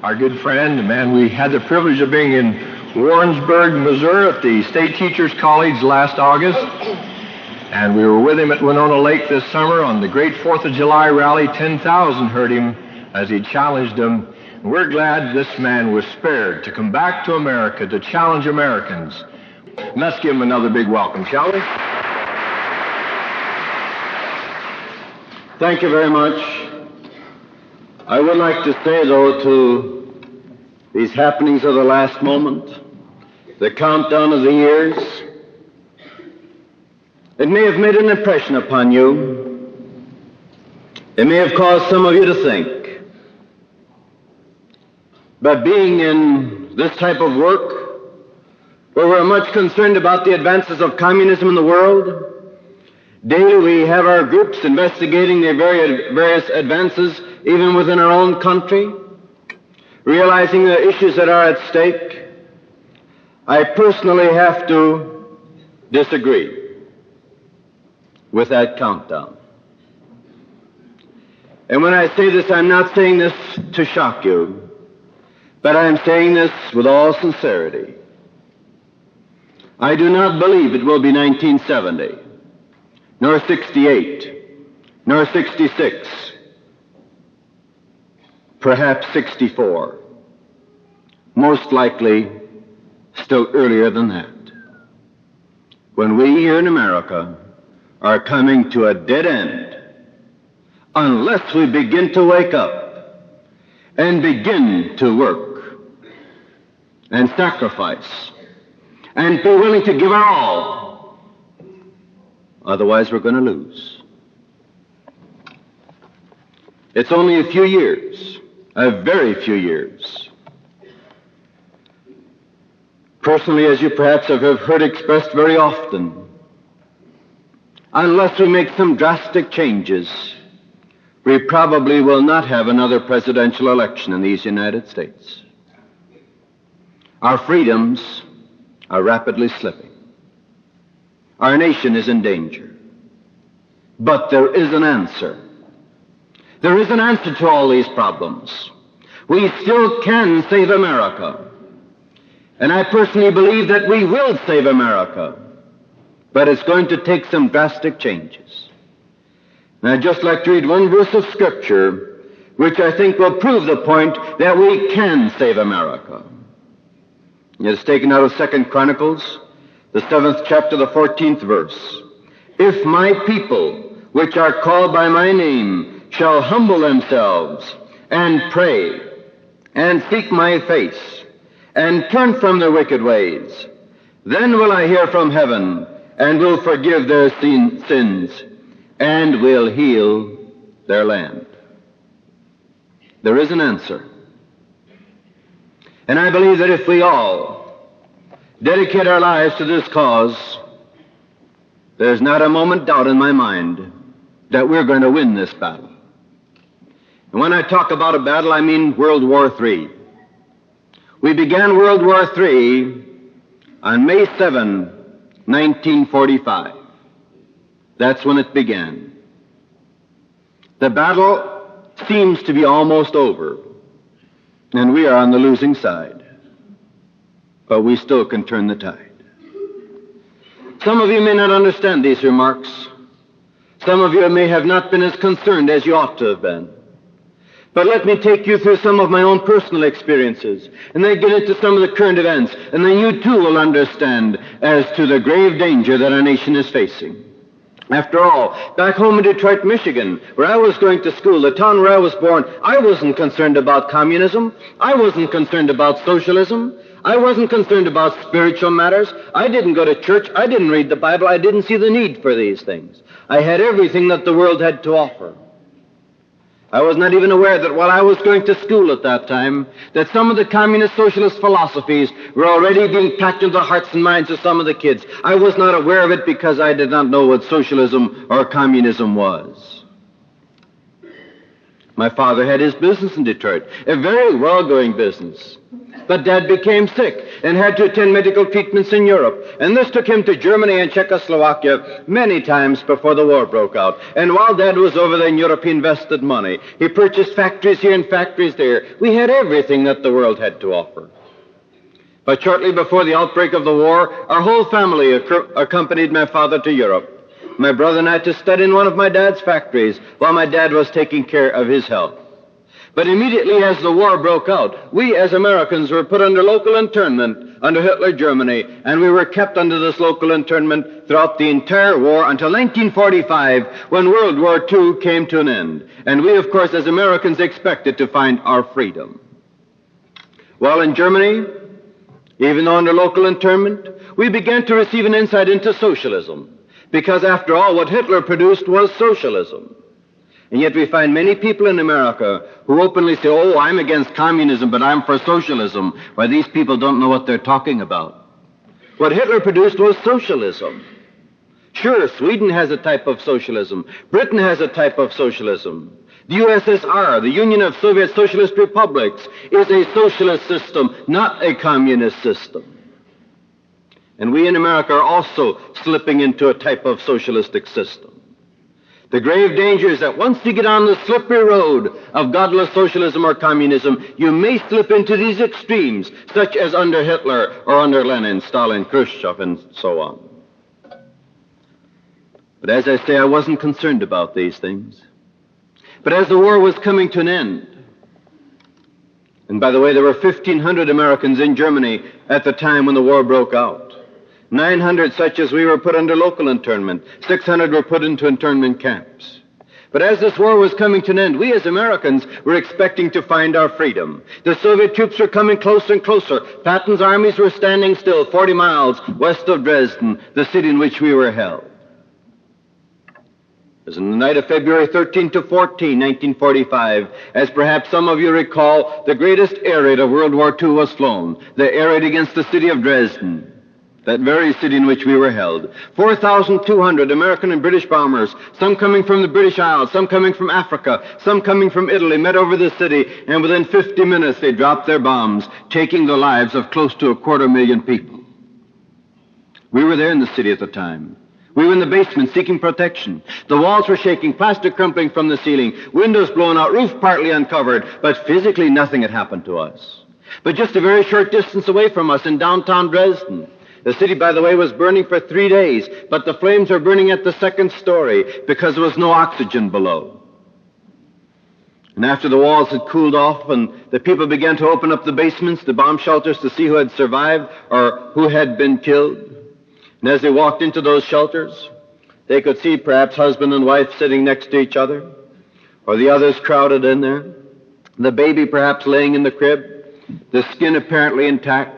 our good friend, the man we had the privilege of being in Warrensburg, Missouri at the State Teachers College last August. And we were with him at Winona Lake this summer on the great 4th of July rally. 10,000 heard him as he challenged them. And we're glad this man was spared to come back to America to challenge Americans. And let's give him another big welcome, shall we? Thank you very much. I would like to say, though, to these happenings of the last moment, the countdown of the years, it may have made an impression upon you. It may have caused some of you to think. But being in this type of work, where we're much concerned about the advances of communism in the world, daily we have our groups investigating the various advances even within our own country, realizing the issues that are at stake. I personally have to disagree with that countdown. And when I say this, I'm not saying this to shock you, but I'm saying this with all sincerity. I do not believe it will be 1970. Nor 68, nor 66, perhaps 64. Most likely, still earlier than that. When we here in America are coming to a dead end, unless we begin to wake up and begin to work and sacrifice and be willing to give our all. Otherwise, we're going to lose. It's only a few years, a very few years. Personally, as you perhaps have heard expressed very often, unless we make some drastic changes, we probably will not have another presidential election in these United States. Our freedoms are rapidly slipping. Our nation is in danger. But there is an answer. There is an answer to all these problems. We still can save America. And I personally believe that we will save America. But it's going to take some drastic changes. And I'd just like to read one verse of Scripture which I think will prove the point that we can save America. It is taken out of 2 Chronicles, the 7th chapter, the 14th verse. If my people, which are called by my name, shall humble themselves and pray and seek my face and turn from their wicked ways, then will I hear from heaven and will forgive their sins and will heal their land. There is an answer. And I believe that if we all dedicate our lives to this cause, there's not a moment doubt in my mind that we're going to win this battle. And when I talk about a battle, I mean World War III. We began World War III on May 7, 1945. That's when it began. The battle seems to be almost over, and we are on the losing side. But we still can turn the tide. Some of you may not understand these remarks. Some of you may have not been as concerned as you ought to have been. But let me take you through some of my own personal experiences, and then get into some of the current events, and then you too will understand as to the grave danger that our nation is facing. After all, back home in Detroit, Michigan, where I was going to school, the town where I was born, I wasn't concerned about communism. I wasn't concerned about socialism. I wasn't concerned about spiritual matters. I didn't go to church. I didn't read the Bible. I didn't see the need for these things. I had everything that the world had to offer. I was not even aware that while I was going to school at that time, that some of the communist socialist philosophies were already being packed into the hearts and minds of some of the kids. I was not aware of it because I did not know what socialism or communism was. My father had his business in Detroit, a very well-going business. But Dad became sick and had to attend medical treatments in Europe. And this took him to Germany and Czechoslovakia many times before the war broke out. And while Dad was over there in Europe, he invested money. He purchased factories here and factories there. We had everything that the world had to offer. But shortly before the outbreak of the war, our whole family accompanied my father to Europe. My brother and I to study in one of my dad's factories while my dad was taking care of his health. But immediately as the war broke out, we as Americans were put under local internment under Hitler Germany, and we were kept under this local internment throughout the entire war until 1945, when World War II came to an end. And we, of course, as Americans expected to find our freedom. While in Germany, even though under local internment, we began to receive an insight into socialism, because after all, what Hitler produced was socialism. And yet we find many people in America who openly say, oh, I'm against communism, but I'm for socialism. Why, these people don't know what they're talking about. What Hitler produced was socialism. Sure, Sweden has a type of socialism. Britain has a type of socialism. The USSR, the Union of Soviet Socialist Republics, is a socialist system, not a communist system. And we in America are also slipping into a type of socialistic system. The grave danger is that once you get on the slippery road of godless socialism or communism, you may slip into these extremes, such as under Hitler or under Lenin, Stalin, Khrushchev, and so on. But as I say, I wasn't concerned about these things. But as the war was coming to an end, and by the way, there were 1,500 Americans in Germany at the time when the war broke out. 900 such as we were put under local internment. 600 were put into internment camps. But as this war was coming to an end, we as Americans were expecting to find our freedom. The Soviet troops were coming closer and closer. Patton's armies were standing still 40 miles west of Dresden, the city in which we were held. It was on the night of February 13 to 14, 1945, as perhaps some of you recall, the greatest air raid of World War II was flown, the air raid against the city of Dresden, that very city in which we were held. 4,200 American and British bombers, some coming from the British Isles, some coming from Africa, some coming from Italy, met over the city, and within 50 minutes they dropped their bombs, taking the lives of close to 250,000 people. We were there in the city at the time. We were in the basement seeking protection. The walls were shaking, plaster crumpling from the ceiling, windows blown out, roof partly uncovered, but physically nothing had happened to us. But just a very short distance away from us in downtown Dresden, the city, by the way, was burning for 3 days, but the flames were burning at the second story because there was no oxygen below. And after the walls had cooled off and the people began to open up the basements, the bomb shelters, to see who had survived or who had been killed, and as they walked into those shelters, they could see perhaps husband and wife sitting next to each other, or the others crowded in there, the baby perhaps laying in the crib, the skin apparently intact,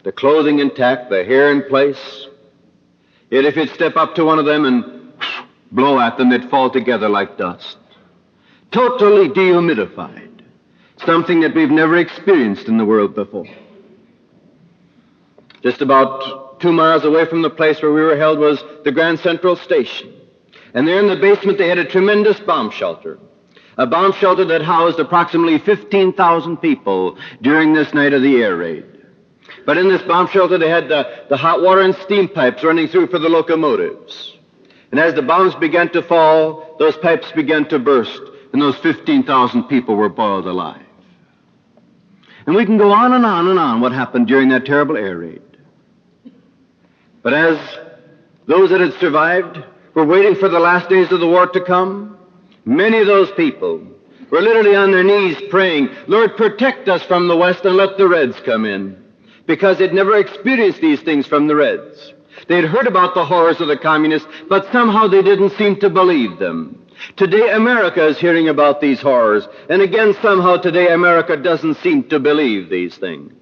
the clothing intact, the hair in place. Yet if you'd step up to one of them and blow at them, they'd fall together like dust. Totally dehumidified, something that we've never experienced in the world before. Just about 2 miles away from the place where we were held was the Grand Central Station. And there in the basement they had a tremendous bomb shelter. A bomb shelter that housed approximately 15,000 people during this night of the air raid. But in this bomb shelter they had the hot water and steam pipes running through for the locomotives. And as the bombs began to fall, those pipes began to burst, and those 15,000 people were boiled alive. And we can go on and on and on what happened during that terrible air raid. But as those that had survived were waiting for the last days of the war to come, many of those people were literally on their knees praying, Lord, protect us from the West and let the Reds come in. Because they'd never experienced these things from the Reds. They'd heard about the horrors of the communists, but somehow they didn't seem to believe them. Today America is hearing about these horrors, and again somehow today America doesn't seem to believe these things.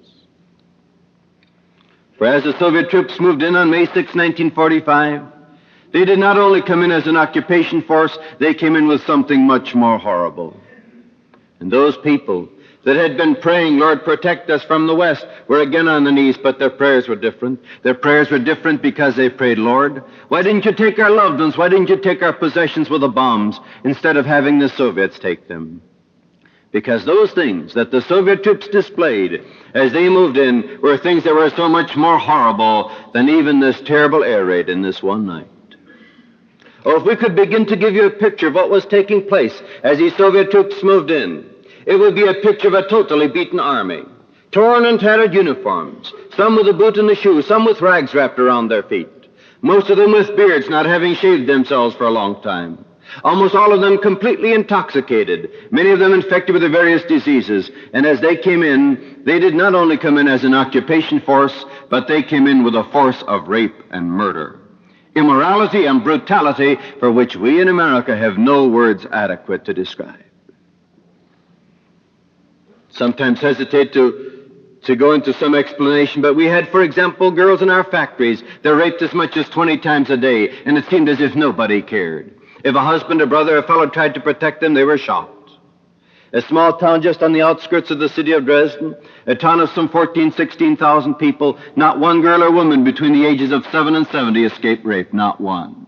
For as the Soviet troops moved in on May 6, 1945, they did not only come in as an occupation force, they came in with something much more horrible. And those people that had been praying, Lord, protect us from the West, were again on the knees, but their prayers were different. Their prayers were different because they prayed, Lord, why didn't you take our loved ones? Why didn't you take our possessions with the bombs instead of having the Soviets take them? Because those things that the Soviet troops displayed as they moved in were things that were so much more horrible than even this terrible air raid in this one night. Or if we could begin to give you a picture of what was taking place as these Soviet troops moved in, it would be a picture of a totally beaten army. Torn and tattered uniforms, some with a boot and a shoe, some with rags wrapped around their feet. Most of them with beards, not having shaved themselves for a long time. Almost all of them completely intoxicated, many of them infected with the various diseases. And as they came in, they did not only come in as an occupation force, but they came in with a force of rape and murder. Immorality and brutality for which we in America have no words adequate to describe. Sometimes hesitate to go into some explanation, but we had, for example, girls in our factories. They're raped as much as 20 times a day, and it seemed as if nobody cared. If a husband, a brother, a fellow tried to protect them, they were shot. A small town just on the outskirts of the city of Dresden, a town of some 14,000, 16,000 people, not one girl or woman between the ages of 7 and 70 escaped rape, not one.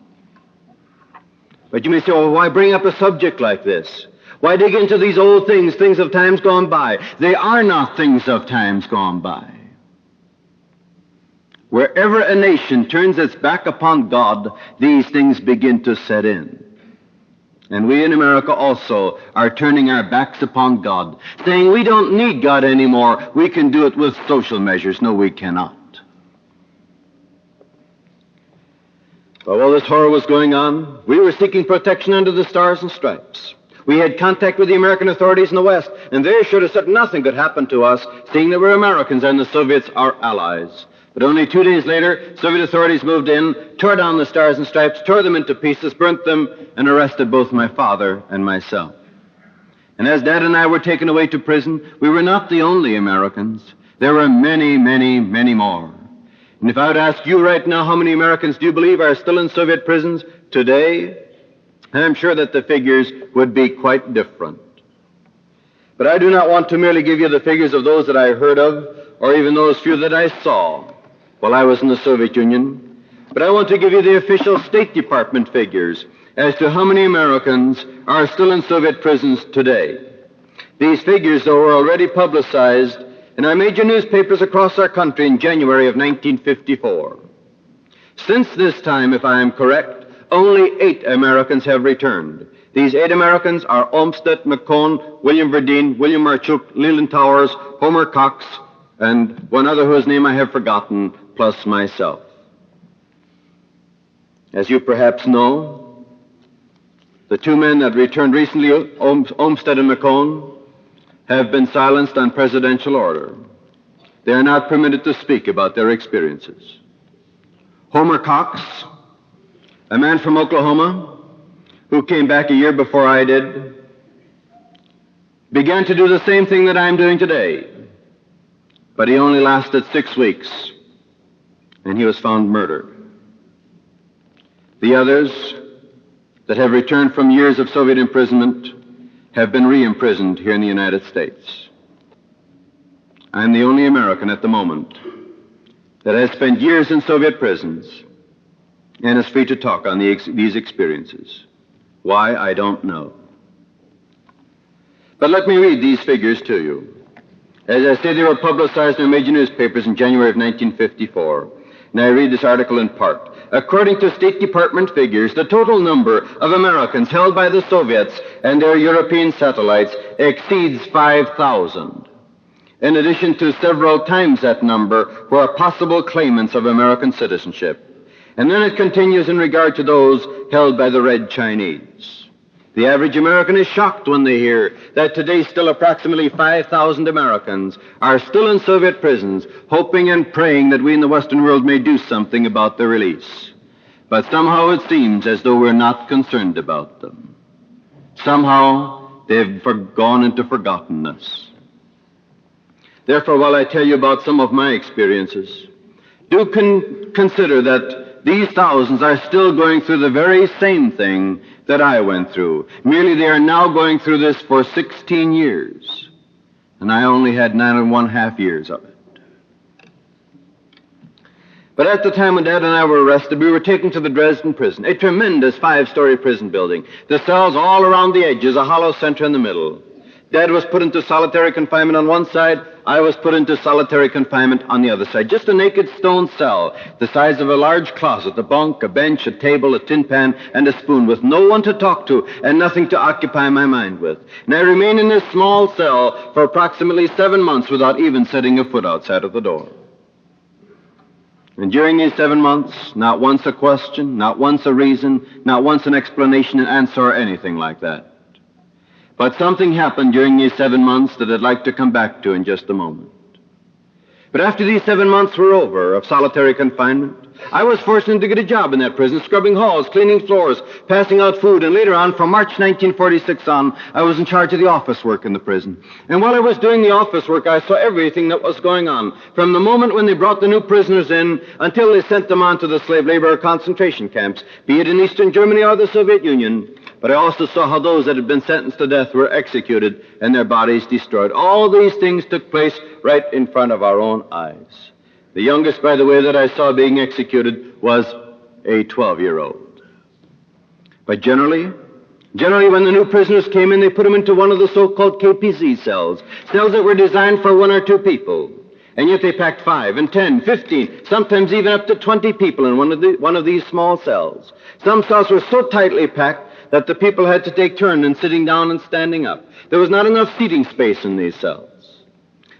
But you may say, well, why bring up a subject like this? Why dig into these old things, things of times gone by? They are not things of times gone by. Wherever a nation turns its back upon God, these things begin to set in. And we in America also are turning our backs upon God, saying we don't need God anymore. We can do it with social measures. No, we cannot. But while this horror was going on, we were seeking protection under the Stars and Stripes. We had contact with the American authorities in the West, and they assured us that nothing could happen to us, seeing that we're Americans and the Soviets are allies. But only 2 days later, Soviet authorities moved in, tore down the Stars and Stripes, tore them into pieces, burnt them, and arrested both my father and myself. And as Dad and I were taken away to prison, we were not the only Americans. There were many, many, many more. And if I would ask you right now, how many Americans do you believe are still in Soviet prisons today? I'm sure that the figures would be quite different. But I do not want to merely give you the figures of those that I heard of, or even those few that I saw while I was in the Soviet Union, but I want to give you the official State Department figures as to how many Americans are still in Soviet prisons today. These figures, though, were already publicized in our major newspapers across our country in January of 1954. Since this time, if I am correct, only 8 Americans have returned. These 8 Americans are Olmsted, McCone, William Verdeen, William Marchuk, Leland Towers, Homer Cox, and one other whose name I have forgotten, plus myself. As you perhaps know, the 2 men that returned recently, Olmsted and McCone, have been silenced on presidential order. They are not permitted to speak about their experiences. Homer Cox, a man from Oklahoma who came back a year before I did, began to do the same thing that I'm doing today. But he only lasted 6 weeks, and he was found murdered. The others that have returned from years of Soviet imprisonment have been re-imprisoned here in the United States. I'm the only American at the moment that has spent years in Soviet prisons and is free to talk on these experiences. Why, I don't know. But let me read these figures to you. As I say, they were publicized in major newspapers in January of 1954, and I read this article in part. According to State Department figures, the total number of Americans held by the Soviets and their European satellites exceeds 5,000. In addition to several times that number who are possible claimants of American citizenship. And then it continues in regard to those held by the Red Chinese. The average American is shocked when they hear that today still approximately 5,000 Americans are still in Soviet prisons, hoping and praying that we in the Western world may do something about their release. But somehow it seems as though we're not concerned about them. Somehow they've gone into forgottenness. Therefore, while I tell you about some of my experiences, do consider that these thousands are still going through the very same thing that I went through. Merely they are now going through this for 16 years. And I only had 9½ years of it. But at the time when Dad and I were arrested, we were taken to the Dresden prison, a tremendous 5-story prison building. The cells all around the edges, a hollow center in the middle. Dad was put into solitary confinement on one side. I was put into solitary confinement on the other side. Just a naked stone cell, the size of a large closet, a bunk, a bench, a table, a tin pan, and a spoon, with no one to talk to and nothing to occupy my mind with. And I remained in this small cell for approximately 7 months without even setting a foot outside of the door. And during these 7 months, not once a question, not once a reason, not once an explanation, an answer, or anything like that. But something happened during these 7 months that I'd like to come back to in just a moment. But after these 7 months were over of solitary confinement, I was forced to get a job in that prison, scrubbing halls, cleaning floors, passing out food, and later on, from March 1946 on, I was in charge of the office work in the prison. And while I was doing the office work, I saw everything that was going on, from the moment when they brought the new prisoners in until they sent them on to the slave labor concentration camps, be it in Eastern Germany or the Soviet Union. But I also saw how those that had been sentenced to death were executed and their bodies destroyed. All these things took place right in front of our own eyes. The youngest, by the way, that I saw being executed was a 12-year-old. But generally, when the new prisoners came in, they put them into one of the so-called KPZ cells that were designed for 1 or 2 people. And yet they packed 5 and 10, 15, sometimes even up to 20 people in one of these small cells. Some cells were so tightly packed that the people had to take turns in sitting down and standing up. There was not enough seating space in these cells.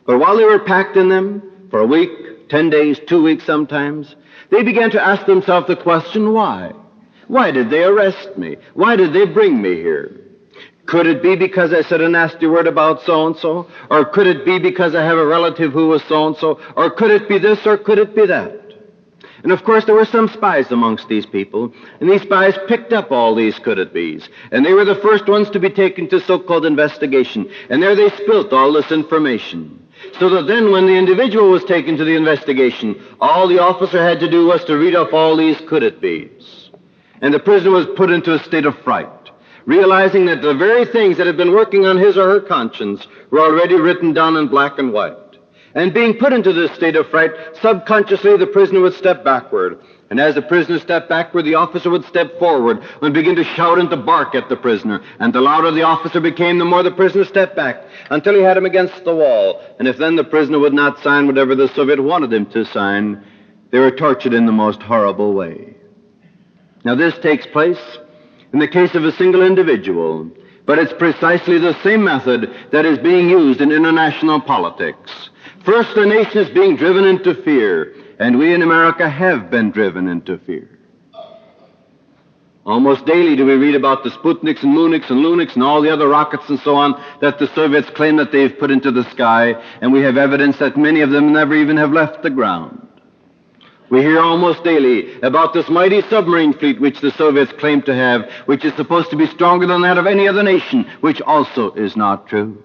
But while they were packed in them for a week, 10 days, 2 weeks sometimes, they began to ask themselves the question, why? Why did they arrest me? Why did they bring me here? Could it be because I said a nasty word about so-and-so? Or could it be because I have a relative who was so-and-so? Or could it be this, or could it be that? And of course, there were some spies amongst these people, and these spies picked up all these could-it-be's, and they were the first ones to be taken to so-called investigation, and there they spilt all this information. So that then when the individual was taken to the investigation, all the officer had to do was to read off all these could-it-be's. And the prisoner was put into a state of fright, realizing that the very things that had been working on his or her conscience were already written down in black and white. And being put into this state of fright, subconsciously the prisoner would step backward. And as the prisoner stepped backward, the officer would step forward and begin to shout and to bark at the prisoner. And the louder the officer became, the more the prisoner stepped back, until he had him against the wall. And if then the prisoner would not sign whatever the Soviet wanted him to sign, they were tortured in the most horrible way. Now this takes place in the case of a single individual, but it's precisely the same method that is being used in international politics. First, the nation is being driven into fear, and we in America have been driven into fear. Almost daily do we read about the Sputniks and Muniks and Luniks and all the other rockets and so on that the Soviets claim that they've put into the sky, and we have evidence that many of them never even have left the ground. We hear almost daily about this mighty submarine fleet which the Soviets claim to have, which is supposed to be stronger than that of any other nation, which also is not true.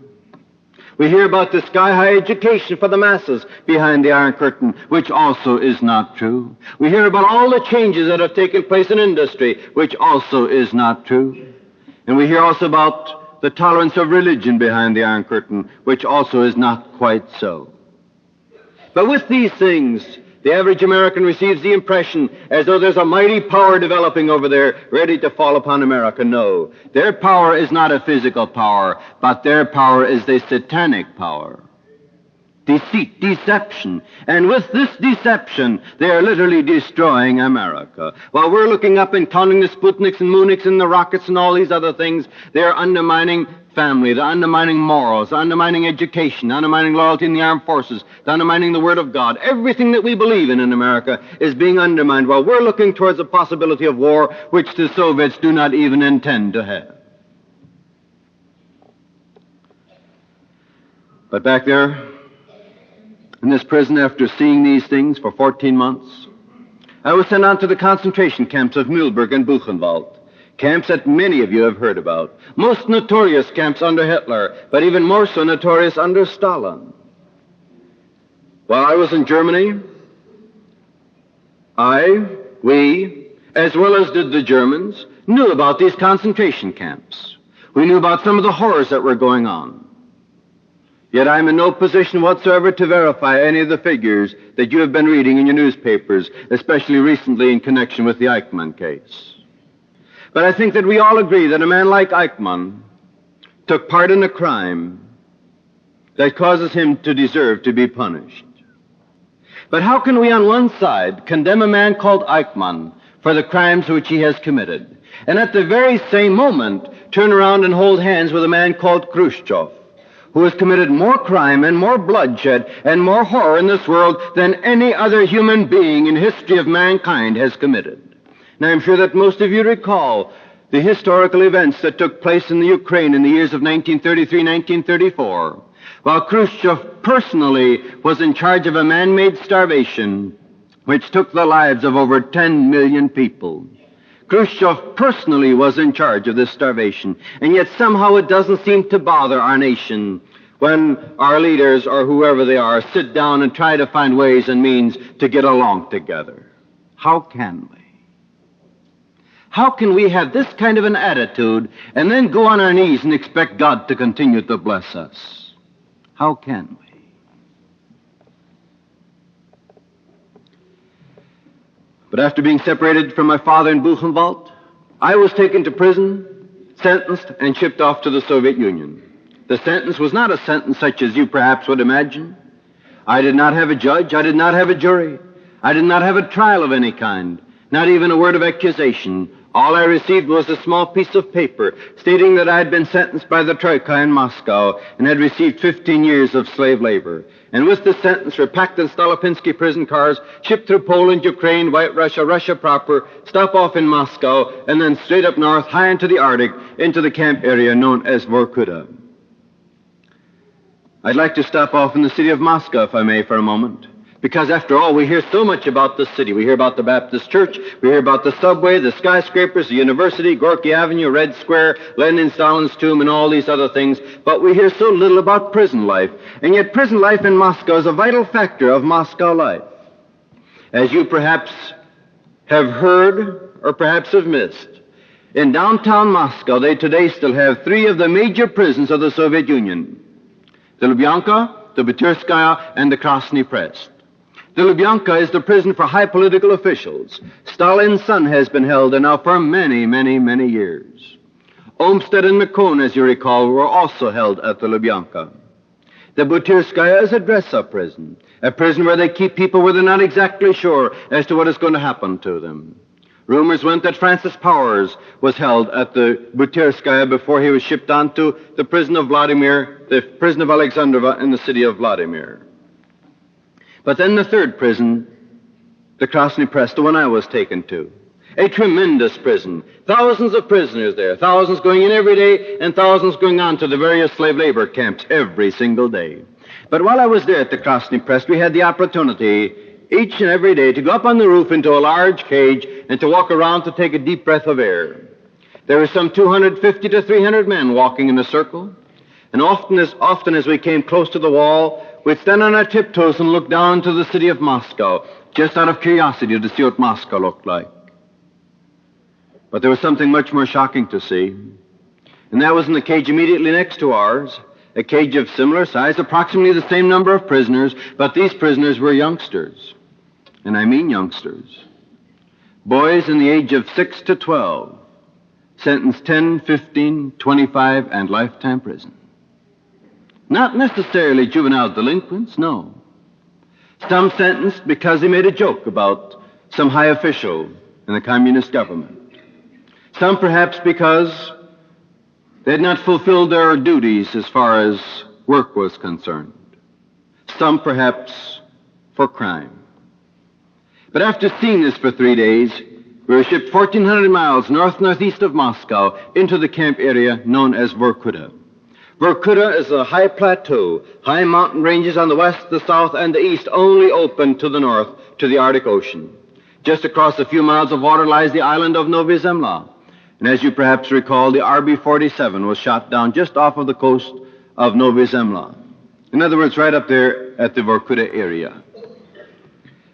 We hear about the sky-high education for the masses behind the Iron Curtain, which also is not true. We hear about all the changes that have taken place in industry, which also is not true. And we hear also about the tolerance of religion behind the Iron Curtain, which also is not quite so. But with these things, the average American receives the impression as though there's a mighty power developing over there ready to fall upon America. No, their power is not a physical power, but their power is the satanic power. Deceit, deception. And with this deception, they are literally destroying America. While we're looking up and counting the Sputniks and Muniks and the rockets and all these other things, they are undermining family, they're undermining morals, they're undermining education, they're undermining loyalty in the armed forces, they're undermining the Word of God. Everything that we believe in America is being undermined while we're looking towards the possibility of war, which the Soviets do not even intend to have. But back there, in this prison, after seeing these things for 14 months, I was sent on to the concentration camps of Mühlberg and Buchenwald. Camps that many of you have heard about. Most notorious camps under Hitler, but even more so notorious under Stalin. While I was in Germany, we, as well as did the Germans, knew about these concentration camps. We knew about some of the horrors that were going on. Yet I'm in no position whatsoever to verify any of the figures that you have been reading in your newspapers, especially recently in connection with the Eichmann case. But I think that we all agree that a man like Eichmann took part in a crime that causes him to deserve to be punished. But how can we on one side condemn a man called Eichmann for the crimes which he has committed, and at the very same moment turn around and hold hands with a man called Khrushchev, who has committed more crime and more bloodshed and more horror in this world than any other human being in history of mankind has committed? Now, I'm sure that most of you recall the historical events that took place in the Ukraine in the years of 1933, 1934, while Khrushchev personally was in charge of a man-made starvation which took the lives of over 10 million people. Khrushchev personally was in charge of this starvation, and yet somehow it doesn't seem to bother our nation when our leaders, or whoever they are, sit down and try to find ways and means to get along together. How can we? How can we have this kind of an attitude and then go on our knees and expect God to continue to bless us? How can we? But after being separated from my father in Buchenwald, I was taken to prison, sentenced, and shipped off to the Soviet Union. The sentence was not a sentence such as you perhaps would imagine. I did not have a judge. I did not have a jury. I did not have a trial of any kind, not even a word of accusation. All I received was a small piece of paper stating that I had been sentenced by the Troika in Moscow and had received 15 years of slave labor. And with this sentence were packed in Stalopinsky prison cars, shipped through Poland, Ukraine, White Russia, Russia proper, stop off in Moscow, and then straight up north, high into the Arctic, into the camp area known as Vorkuta. I'd like to stop off in the city of Moscow, if I may, for a moment. Because, after all, we hear so much about this city. We hear about the Baptist Church, we hear about the subway, the skyscrapers, the university, Gorky Avenue, Red Square, Lenin, Stalin's tomb, and all these other things, but we hear so little about prison life. And yet prison life in Moscow is a vital factor of Moscow life. As you perhaps have heard or perhaps have missed, in downtown Moscow, they today still have three of the major prisons of the Soviet Union: the Lubyanka, the Butyrskaya, and the Krasny Prest. The Lubyanka is the prison for high political officials. Stalin's son has been held there now for many, many, many years. Olmsted and McCone, as you recall, were also held at the Lubyanka. The Butyrskaya is a dress-up prison, a prison where they keep people where they're not exactly sure as to what is going to happen to them. Rumors went that Francis Powers was held at the Butyrskaya before he was shipped on to the prison of Vladimir, the prison of Alexandrova in the city of Vladimir. But then the third prison, the Krasny Prest, the one I was taken to. A tremendous prison. Thousands of prisoners there. Thousands going in every day and thousands going on to the various slave labor camps every single day. But while I was there at the Krasny Prest, we had the opportunity each and every day to go up on the roof into a large cage and to walk around to take a deep breath of air. There were some 250 to 300 men walking in a circle. And often as we came close to the wall, we'd stand on our tiptoes and look down to the city of Moscow, just out of curiosity to see what Moscow looked like. But there was something much more shocking to see, and that was in the cage immediately next to ours, a cage of similar size, approximately the same number of prisoners, but these prisoners were youngsters, and I mean youngsters. Boys in the age of 6 to 12, sentenced 10, 15, 25, and lifetime prison. Not necessarily juvenile delinquents, no. Some sentenced because they made a joke about some high official in the communist government. Some perhaps because they had not fulfilled their duties as far as work was concerned. Some perhaps for crime. But after seeing this for 3 days, we were shipped 1,400 miles north-northeast of Moscow into the camp area known as Vorkuta. Vorkuta is a high plateau, high mountain ranges on the west, the south, and the east, only open to the north, to the Arctic Ocean. Just across a few miles of water lies the island of Novi Zemlya. And as you perhaps recall, the RB-47 was shot down just off of the coast of Novi Zemlya. In other words, right up there at the Vorkuta area.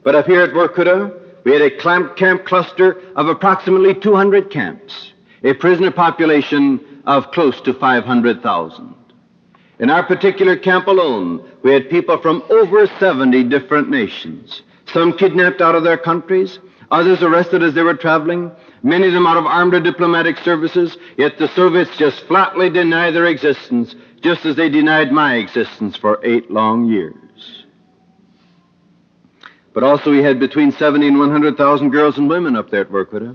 But up here at Vorkuta, we had a camp cluster of approximately 200 camps, a prisoner population of close to 500,000. In our particular camp alone, we had people from over 70 different nations, some kidnapped out of their countries, Others arrested as they were traveling, many of them out of armed or diplomatic services, yet the Soviets just flatly deny their existence, just as they denied my existence for 8 long years. But also we had between 70 and 100,000 girls and women up there at Vorkuta.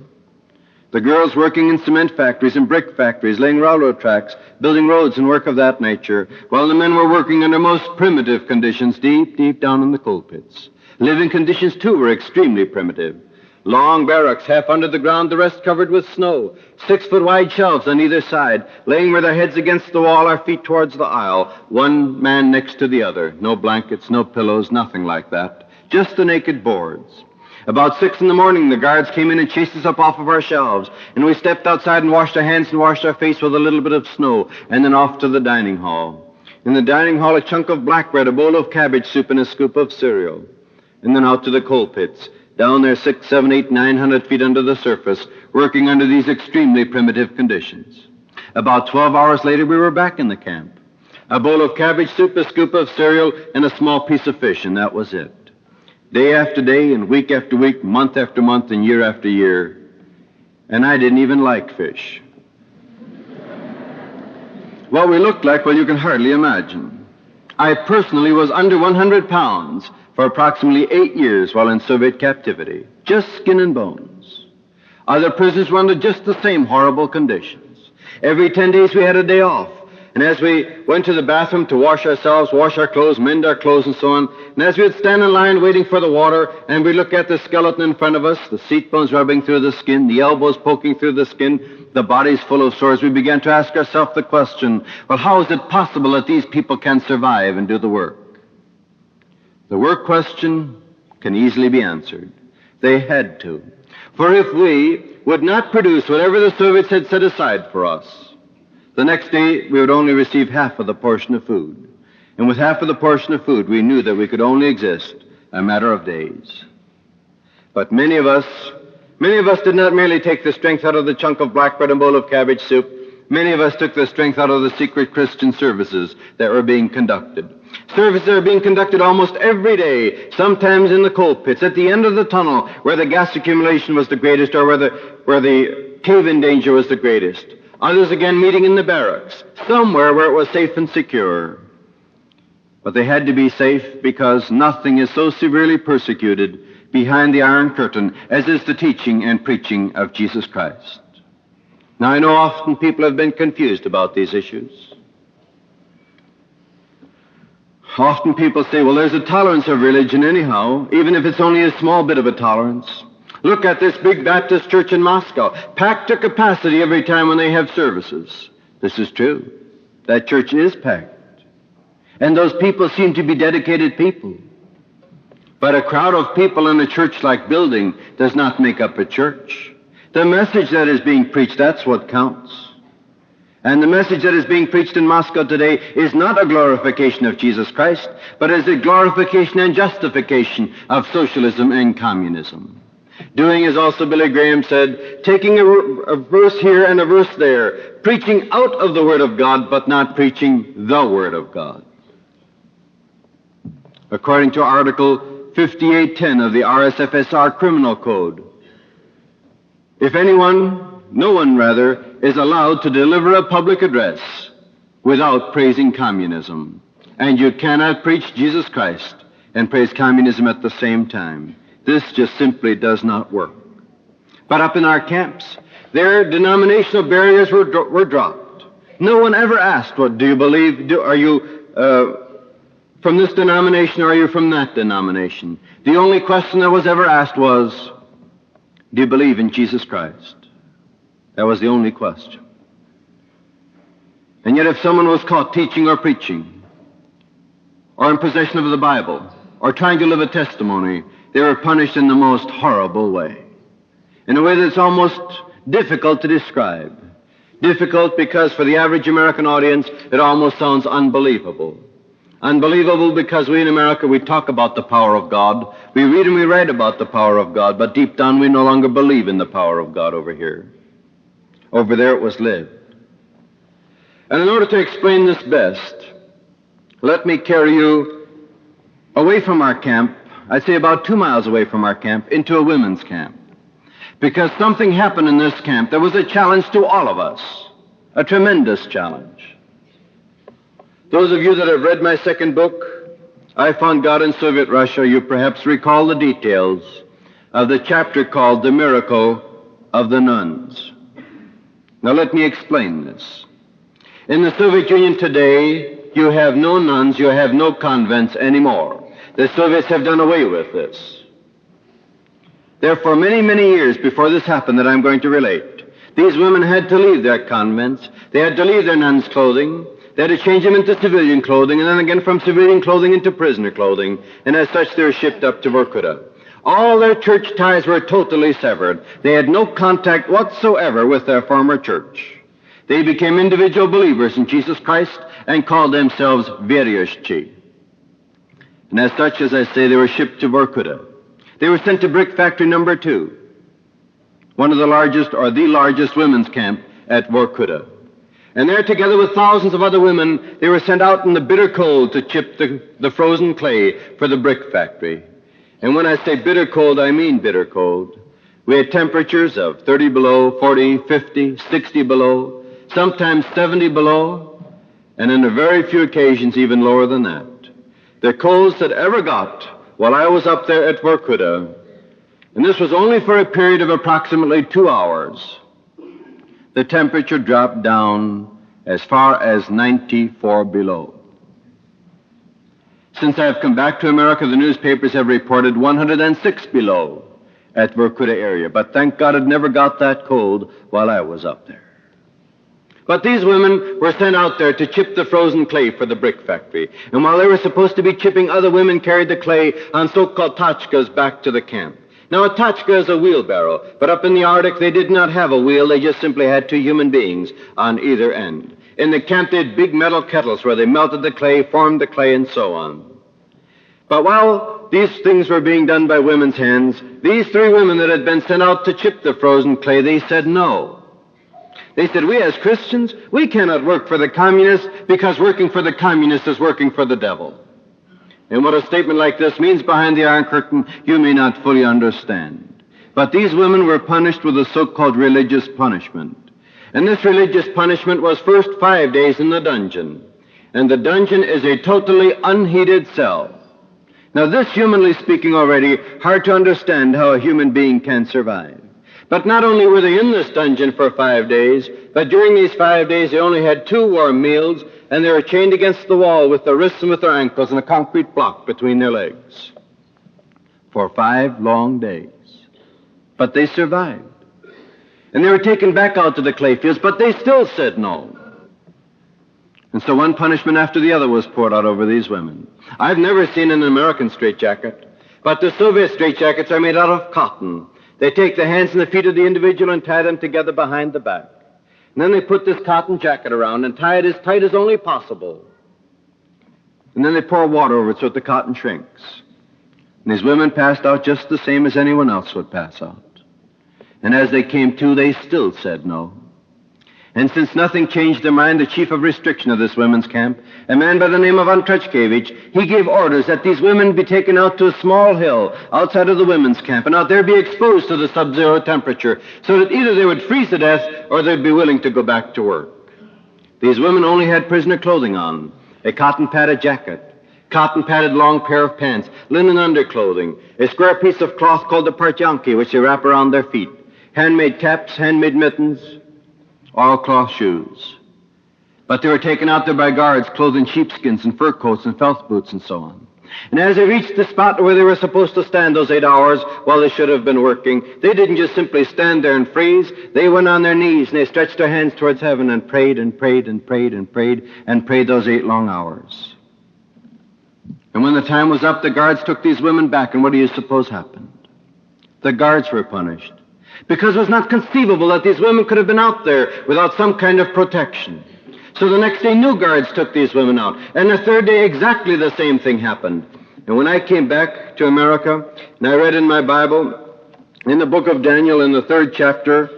The girls working in cement factories and brick factories, laying railroad tracks, building roads and work of that nature, while the men were working under most primitive conditions deep, deep down in the coal pits. Living conditions, too, were extremely primitive. Long barracks, half under the ground, the rest covered with snow. 6-foot wide shelves on either side, laying with our heads against the wall, our feet towards the aisle, one man next to the other. No blankets, no pillows, nothing like that. Just the naked boards. About 6 in the morning, the guards came in and chased us up off of our shelves, and we stepped outside and washed our hands and washed our face with a little bit of snow, and then off to the dining hall. In the dining hall, a chunk of black bread, a bowl of cabbage soup, and a scoop of cereal. And then out to the coal pits. Down there 6, 7, 8, 900 feet under the surface, working under these extremely primitive conditions. About 12 hours later, we were back in the camp. A bowl of cabbage soup, a scoop of cereal, and a small piece of fish, and that was it. Day after day, and week after week, month after month, and year after year. And I didn't even like fish. What we looked like, well, you can hardly imagine. I personally was under 100 pounds for approximately 8 years while in Soviet captivity. Just skin and bones. Other prisoners were under just the same horrible conditions. Every 10 days we had a day off. And as we went to the bathroom to wash ourselves, wash our clothes, mend our clothes, and so on, and as we would stand in line waiting for the water, and we'd look at the skeleton in front of us, the seat bones rubbing through the skin, the elbows poking through the skin, the bodies full of sores, we began to ask ourselves the question, well, how is it possible that these people can survive and do the work? The work question can easily be answered. They had to. For if we would not produce whatever the Soviets had set aside for us, the next day we would only receive half of the portion of food. And with half of the portion of food, we knew that we could only exist a matter of days. But many of us did not merely take the strength out of the chunk of black bread and bowl of cabbage soup. Many of us took the strength out of the secret Christian services that were being conducted. Services that are being conducted almost every day, sometimes in the coal pits, at the end of the tunnel, where the gas accumulation was the greatest, or where the cave-in danger was the greatest. Others again meeting in the barracks, somewhere where it was safe and secure. But they had to be safe because nothing is so severely persecuted behind the Iron Curtain as is the teaching and preaching of Jesus Christ. Now, I know often people have been confused about these issues. Often people say, well, there's a tolerance of religion anyhow, even if it's only a small bit of a tolerance. Look at this big Baptist church in Moscow, packed to capacity every time when they have services. This is true. That church is packed. And those people seem to be dedicated people. But a crowd of people in a church-like building does not make up a church. The message that is being preached, that's what counts. And the message that is being preached in Moscow today is not a glorification of Jesus Christ, but is a glorification and justification of socialism and communism. Doing as also Billy Graham said, taking a verse here and a verse there, preaching out of the Word of God, but not preaching the Word of God. According to Article 5810 of the RSFSR Criminal Code, if no one is allowed to deliver a public address without praising communism. And you cannot preach Jesus Christ and praise communism at the same time. This just simply does not work. But up in our camps, their denominational barriers were dropped. No one ever asked, what do you believe? Are you from this denomination or are you from that denomination? The only question that was ever asked was, do you believe in Jesus Christ? That was the only question. And yet if someone was caught teaching or preaching, or in possession of the Bible, or trying to live a testimony, they were punished in the most horrible way. In a way that's almost difficult to describe. Difficult because for the average American audience, it almost sounds unbelievable. Unbelievable because we in America, we talk about the power of God. We read and we write about the power of God, but deep down we no longer believe in the power of God over here. Over there it was lived. And in order to explain this best, let me carry you away from our camp, I'd say about 2 miles away from our camp, into a women's camp. because something happened in this camp. There was a challenge to all of us, a tremendous challenge. Those of you that have read my second book, I Found God in Soviet Russia, you perhaps recall the details of the chapter called The Miracle of the Nuns. Now let me explain this. In the Soviet Union today, you have no nuns, you have no convents anymore. The Soviets have done away with this. Therefore, many, many years before this happened that I'm going to relate, these women had to leave their convents, they had to leave their nuns' clothing, they had to change them into civilian clothing, and then again from civilian clothing into prisoner clothing, and as such they were shipped up to Vorkuta. All their church ties were totally severed. They had no contact whatsoever with their former church. They became individual believers in Jesus Christ and called themselves Veriushchi. And as such, as I say, they were shipped to Vorkuta. They were sent to brick factory number 2, one of the largest or the largest women's camp at Vorkuta. And there, together with thousands of other women, they were sent out in the bitter cold to chip the frozen clay for the brick factory. And when I say bitter cold, I mean bitter cold. We had temperatures of 30 below, 40, 50, 60 below, sometimes 70 below, and on a very few occasions even lower than that. The coldest that ever got while I was up there at Vorkuta, and this was only for a period of approximately 2 hours, the temperature dropped down as far as 94 below. Since I have come back to America, the newspapers have reported 106 below at Vorkuta area, but thank God it never got that cold while I was up there. But these women were sent out there to chip the frozen clay for the brick factory, and while they were supposed to be chipping, other women carried the clay on so-called tachkas back to the camp. Now, a tachka is a wheelbarrow, but up in the Arctic, they did not have a wheel. They just simply had 2 human beings on either end. In the camp, they had big metal kettles where they melted the clay, formed the clay, and so on. But while these things were being done by women's hands, these 3 women that had been sent out to chip the frozen clay, they said no. They said, we as Christians, we cannot work for the communists because working for the communists is working for the devil. And what a statement like this means behind the Iron Curtain, you may not fully understand. But these women were punished with a so-called religious punishment. And this religious punishment was first 5 days in the dungeon. And the dungeon is a totally unheated cell. Now this, humanly speaking already, hard to understand how a human being can survive. But not only were they in this dungeon for 5 days, but during these 5 days they only had 2 warm meals, and they were chained against the wall with their wrists and with their ankles and a concrete block between their legs for 5 long days. But they survived. And they were taken back out to the clay fields, but they still said no. And so one punishment after the other was poured out over these women. I've never seen an American straitjacket, but the Soviet straitjackets are made out of cotton. They take the hands and the feet of the individual and tie them together behind the back. And then they put this cotton jacket around and tie it as tight as only possible. And then they pour water over it so that the cotton shrinks. And these women passed out just the same as anyone else would pass out. And as they came to, they still said no. And since nothing changed their mind, the chief of restriction of this women's camp, a man by the name of Antrachkevich, he gave orders that these women be taken out to a small hill outside of the women's camp and out there be exposed to the sub-zero temperature so that either they would freeze to death or they'd be willing to go back to work. These women only had prisoner clothing on, a cotton-padded jacket, cotton-padded long pair of pants, linen underclothing, a square piece of cloth called the partyanki, which they wrap around their feet, handmade caps, handmade mittens, oilcloth shoes. But they were taken out there by guards clothed in sheepskins and fur coats and felt boots and so on. And as they reached the spot where they were supposed to stand those 8 hours while they should have been working, they didn't just simply stand there and freeze. They went on their knees and they stretched their hands towards heaven and prayed and prayed and prayed and prayed and prayed those 8 long hours. And when the time was up, the guards took these women back, and what do you suppose happened? The guards were punished, because it was not conceivable that these women could have been out there without some kind of protection. So the next day, new guards took these women out. And the third day, exactly the same thing happened. And when I came back to America, and I read in my Bible, in the book of Daniel, in the 3rd chapter,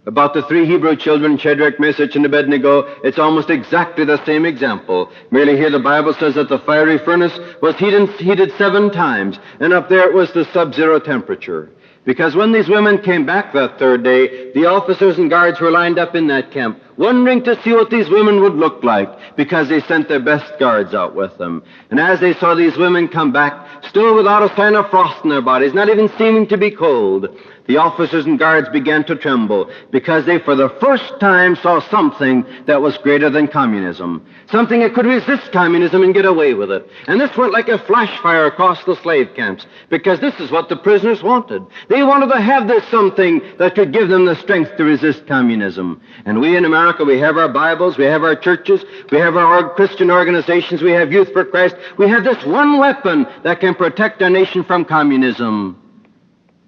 about the 3 Hebrew children, Shadrach, Meshach, and Abednego, it's almost exactly the same example. Merely here the Bible says that the fiery furnace was heated 7 times, and up there it was the sub-zero temperature. Because when these women came back that third day, the officers and guards were lined up in that camp, wondering to see what these women would look like, because they sent their best guards out with them. And as they saw these women come back, still without a sign of frost in their bodies, not even seeming to be cold, the officers and guards began to tremble, because they for the first time saw something that was greater than communism, something that could resist communism and get away with it. And this went like a flash fire across the slave camps, because this is what the prisoners wanted. They wanted to have this something that could give them the strength to resist communism. And we in America, we have our Bibles, we have our churches, we have our Christian organizations, we have Youth for Christ. We have this one weapon that can protect our nation from communism.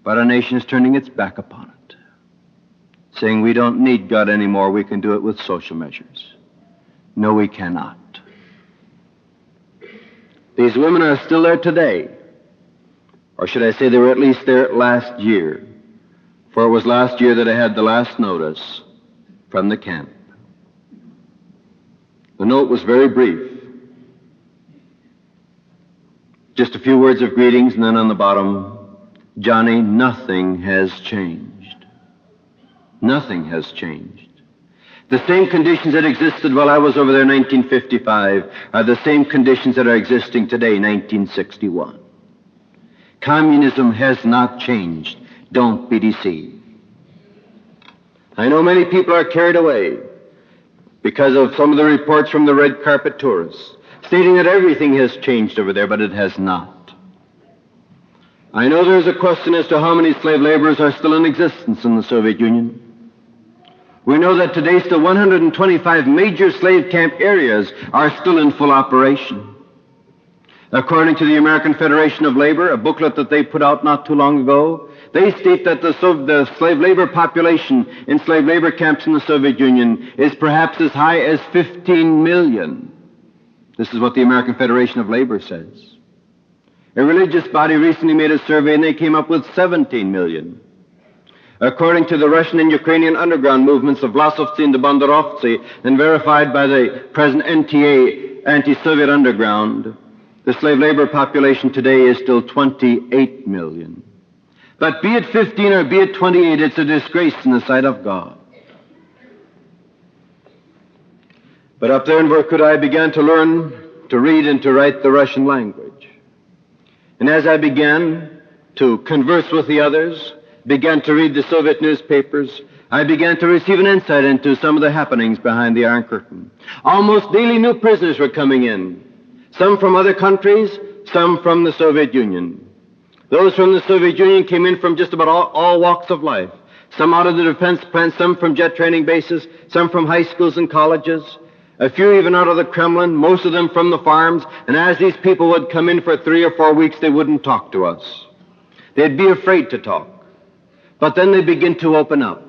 But our nation is turning its back upon it, saying we don't need God anymore, we can do it with social measures. No, we cannot. These women are still there today. Or should I say they were at least there last year? For it was last year that I had the last notice from the camp. The note was very brief. Just a few words of greetings, and then on the bottom, Johnny, nothing has changed. Nothing has changed. The same conditions that existed while I was over there in 1955 are the same conditions that are existing today, 1961. Communism has not changed. Don't be deceived. I know many people are carried away because of some of the reports from the red carpet tourists, stating that everything has changed over there, but it has not. I know there's a question as to how many slave laborers are still in existence in the Soviet Union. We know that today still 125 major slave camp areas are still in full operation. According to the American Federation of Labor, a booklet that they put out not too long ago, they state that the slave labor population in slave labor camps in the Soviet Union is perhaps as high as 15 million. This is what the American Federation of Labor says. A religious body recently made a survey, and they came up with 17 million. According to the Russian and Ukrainian underground movements of Vlasovцы and the Banderovцы, and verified by the present NTA, anti-Soviet underground, the slave labor population today is still 28 million. But be it 15 or be it 28, it's a disgrace in the sight of God. But up there in Vorkuta, I began to learn to read and to write the Russian language. And as I began to converse with the others, began to read the Soviet newspapers, I began to receive an insight into some of the happenings behind the Iron Curtain. Almost daily new prisoners were coming in, some from other countries, some from the Soviet Union. Those from the Soviet Union came in from just about all walks of life, some out of the defense plants, some from jet training bases, some from high schools and colleges, a few even out of the Kremlin, most of them from the farms, and as these people would come in for 3 or 4 weeks, they wouldn't talk to us. They'd be afraid to talk. But then they'd begin to open up.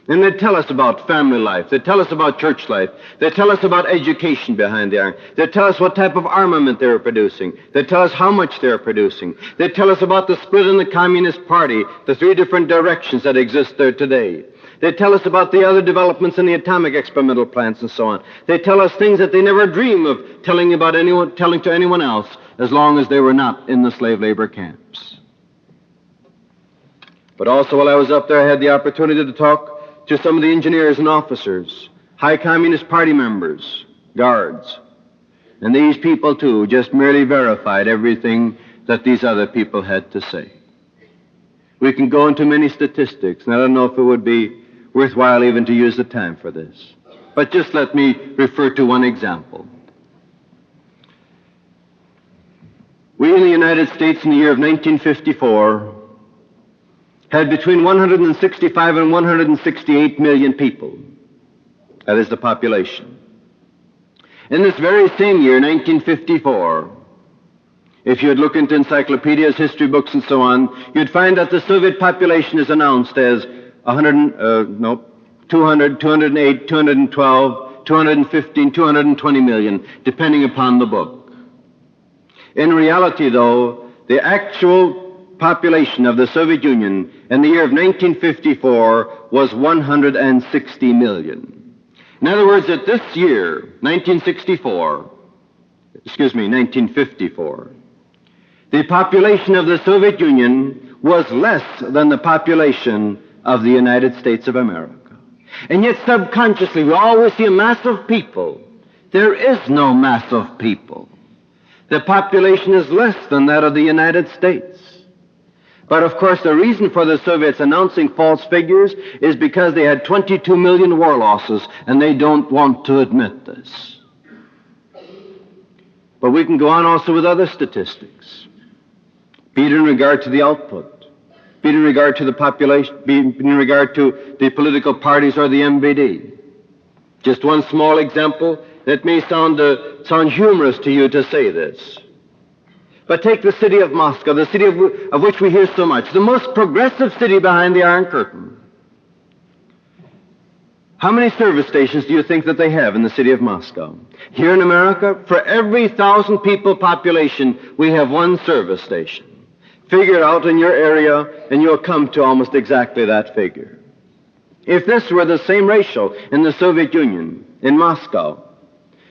And they'd tell us about family life. They'd tell us about church life. They'd tell us about education behind the iron. They'd tell us what type of armament they were producing. They'd tell us how much they were producing. They'd tell us about the split in the Communist Party, the 3 different directions that exist there today. They tell us about the other developments in the atomic experimental plants and so on. They tell us things that they never dream of telling to anyone else, as long as they were not in the slave labor camps. But also while I was up there, I had the opportunity to talk to some of the engineers and officers, high Communist Party members, guards. And these people, too, just merely verified everything that these other people had to say. We can go into many statistics, and I don't know if it would be worthwhile even to use the time for this. But just let me refer to one example. We in the United States in the year of 1954 had between 165 and 168 million people. That is the population. In this very same year, 1954, if you'd look into encyclopedias, history books, and so on, you'd find that the Soviet population is announced as 200, 208, 212, 215, 220 million, depending upon the book. In reality, though, the actual population of the Soviet Union in the year of 1954 was 160 million. In other words, at this year, 1954, the population of the Soviet Union was less than the population of the United States of America. And yet subconsciously we always see a mass of people. There is no mass of people. The population is less than that of the United States. But of course the reason for the Soviets announcing false figures is because they had 22 million war losses, and they don't want to admit this. But we can go on also with other statistics, be it in regard to the output, be it in regard to the population, be it in regard to the political parties or the NKVD. Just one small example that may sound humorous to you to say this. But take the city of Moscow, the city of which we hear so much, the most progressive city behind the Iron Curtain. How many service stations do you think that they have in the city of Moscow? Here in America, for every 1,000 people population, we have one service station. Figure it out in your area, and you'll come to almost exactly that figure. If this were the same ratio in the Soviet Union, in Moscow,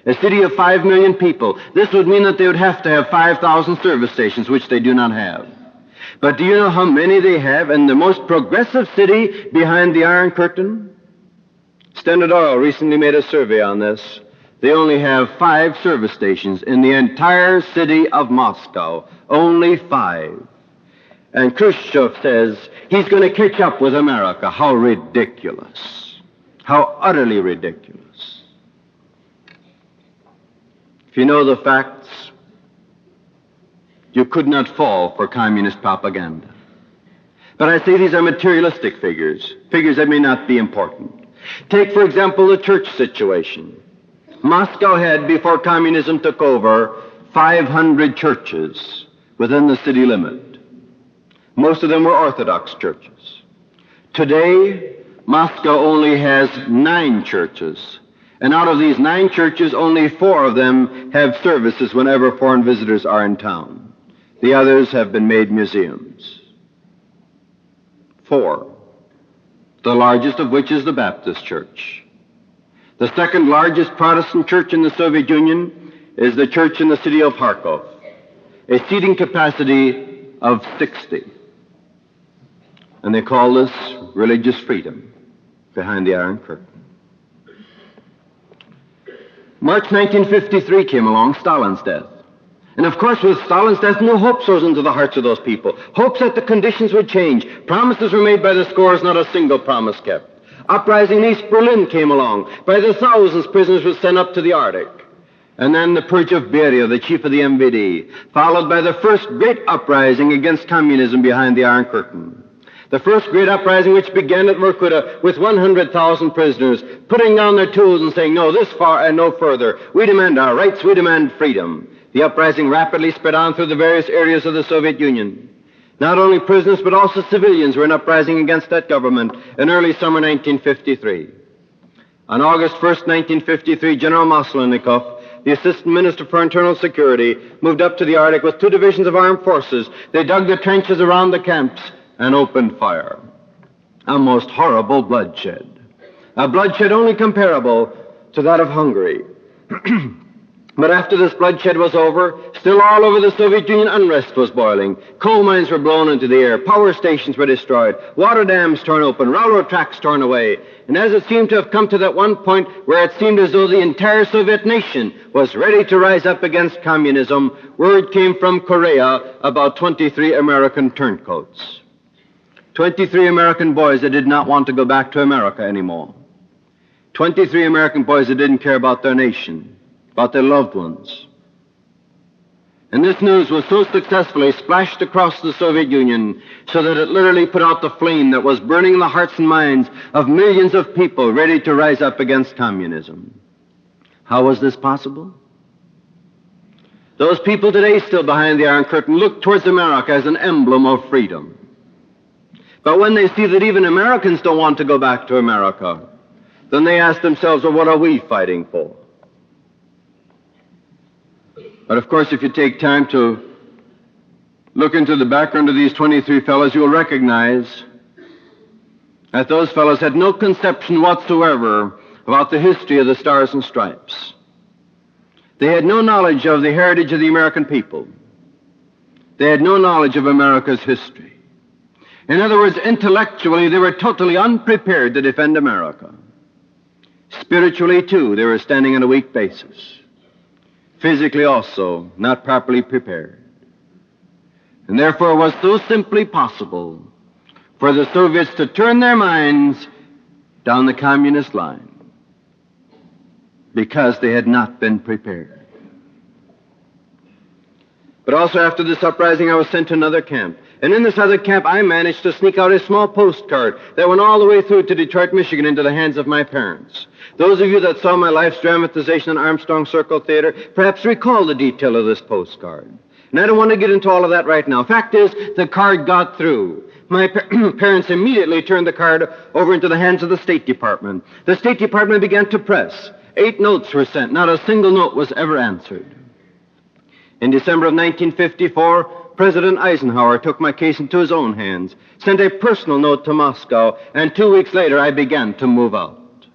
a city of 5 million people, this would mean that they would have to have 5,000 service stations, which they do not have. But do you know how many they have in the most progressive city behind the Iron Curtain? Standard Oil recently made a survey on this. They only have 5 service stations in the entire city of Moscow. Only 5. And Khrushchev says he's going to catch up with America. How ridiculous. How utterly ridiculous. If you know the facts, you could not fall for communist propaganda. But I say these are materialistic figures, figures that may not be important. Take, for example, the church situation. Moscow had, before communism took over, 500 churches within the city limit. Most of them were Orthodox churches. Today, Moscow only has 9 churches. And out of these 9 churches, only 4 of them have services whenever foreign visitors are in town. The others have been made museums. 4. The largest of which is the Baptist Church. The second largest Protestant church in the Soviet Union is the church in the city of Kharkov, a seating capacity of 60. And they call this religious freedom behind the Iron Curtain. March 1953 came along, Stalin's death. And of course, with Stalin's death, new hopes rose into the hearts of those people. Hopes that the conditions would change. Promises were made by the scores, not a single promise kept. Uprising in East Berlin came along. By the thousands, prisoners were sent up to the Arctic. And then the purge of Beria, the chief of the NKVD, followed by the first great uprising against communism behind the Iron Curtain. The first great uprising, which began at Vorkuta with 100,000 prisoners, putting down their tools and saying, no, this far and no further. We demand our rights, we demand freedom. The uprising rapidly spread on through the various areas of the Soviet Union. Not only prisoners, but also civilians were in uprising against that government in early summer 1953. On August 1st, 1953, General Maslenikov, the Assistant Minister for Internal Security, moved up to the Arctic with 2 divisions of armed forces. They dug the trenches around the camps and opened fire. A most horrible bloodshed. A bloodshed only comparable to that of Hungary. But after this bloodshed was over, still all over the Soviet Union unrest was boiling. Coal mines were blown into the air. Power stations were destroyed. Water dams torn open. Railroad tracks torn away. And as it seemed to have come to that one point where it seemed as though the entire Soviet nation was ready to rise up against communism, word came from Korea about 23 American turncoats. 23 American boys that did not want to go back to America anymore. 23 American boys that didn't care about their nation, about their loved ones. And this news was so successfully splashed across the Soviet Union so that it literally put out the flame that was burning in the hearts and minds of millions of people ready to rise up against communism. How was this possible? Those people today still behind the Iron Curtain look towards America as an emblem of freedom. But when they see that even Americans don't want to go back to America, then they ask themselves, well, what are we fighting for? But of course, if you take time to look into the background of these 23 fellows, you'll recognize that those fellows had no conception whatsoever about the history of the Stars and Stripes. They had no knowledge of the heritage of the American people. They had no knowledge of America's history. In other words, intellectually, they were totally unprepared to defend America. Spiritually, too, they were standing on a weak basis. Physically also, not properly prepared. And therefore, it was so simply possible for the Soviets to turn their minds down the communist line because they had not been prepared. But also after this uprising, I was sent to another camp. And in this other camp, I managed to sneak out a small postcard that went all the way through to Detroit, Michigan, into the hands of my parents. Those of you that saw my life's dramatization in Armstrong Circle Theater perhaps recall the detail of this postcard. And I don't want to get into all of that right now. Fact is, the card got through. My parents immediately turned the card over into the hands of the State Department. The State Department began to press. 8 notes were sent. Not a single note was ever answered. In December of 1954, President Eisenhower took my case into his own hands, sent a personal note to Moscow, and 2 weeks later I began to move out.